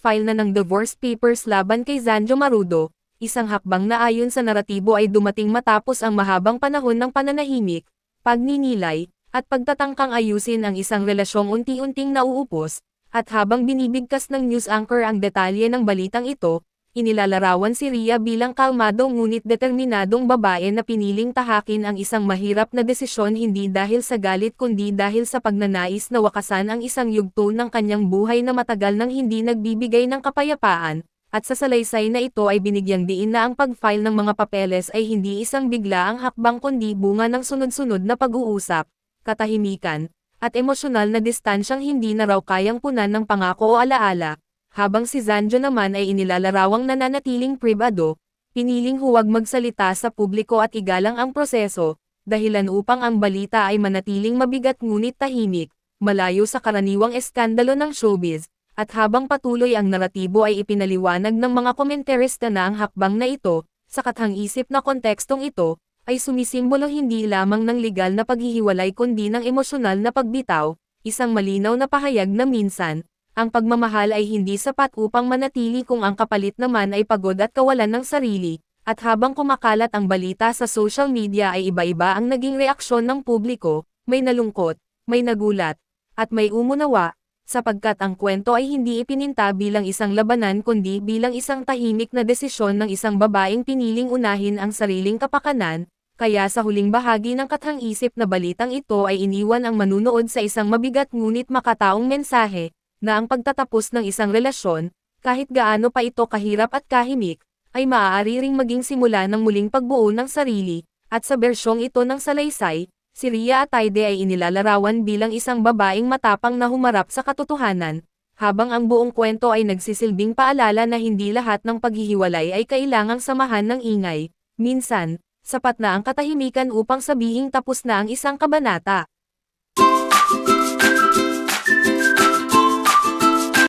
pag-file na ng divorce papers laban kay Zanjo Marudo, isang hakbang na ayon sa naratibo ay dumating matapos ang mahabang panahon ng pananahimik, pagninilay, at pagtatangkang ayusin ang isang relasyong unti-unting nauupos, at habang binibigkas ng news anchor ang detalye ng balitang ito, inilalarawan si Rhea bilang kalmado ngunit determinadong babae na piniling tahakin ang isang mahirap na desisyon hindi dahil sa galit kundi dahil sa pagnanais na wakasan ang isang yugto ng kanyang buhay na matagal nang hindi nagbibigay ng kapayapaan, at sa salaysay na ito ay binigyang diin na ang pag-file ng mga papeles ay hindi isang biglaang hakbang kundi bunga ng sunod-sunod na pag-uusap, katahimikan, at emosyonal na distansyang hindi na raw kayang punan ng pangako o alaala. Habang si Zanjo naman ay inilalarawang nananatiling pribado, piniling huwag magsalita sa publiko at igalang ang proseso, dahilan upang ang balita ay manatiling mabigat ngunit tahimik, malayo sa karaniwang eskandalo ng showbiz, at habang patuloy ang naratibo ay ipinaliwanag ng mga komentarista na ang hakbang na ito, sa kathang-isip na kontekstong ito, ay sumisimbolo hindi lamang ng legal na paghihiwalay kundi ng emosyonal na pagbitaw, isang malinaw na pahayag na minsan, ang pagmamahal ay hindi sapat upang manatili kung ang kapalit naman ay pagod at kawalan ng sarili, at habang kumakalat ang balita sa social media ay iba-iba ang naging reaksyon ng publiko, may nalungkot, may nagulat, at may umunawa, sapagkat ang kwento ay hindi ipininta bilang isang labanan kundi bilang isang tahimik na desisyon ng isang babaeng piniling unahin ang sariling kapakanan, kaya sa huling bahagi ng kathang-isip na balitang ito ay iniwan ang manunood sa isang mabigat ngunit makataong mensahe, na ang pagtatapos ng isang relasyon, kahit gaano pa ito kahirap at kahimik, ay maaari ring maging simula ng muling pagbuo ng sarili, at sa bersyong ito ng salaysay, si Rhea Atayde ay inilalarawan bilang isang babaeng matapang na humarap sa katotohanan, habang ang buong kwento ay nagsisilbing paalala na hindi lahat ng paghihiwalay ay kailangang samahan ng ingay, minsan, sapat na ang katahimikan upang sabihing tapos na ang isang kabanata.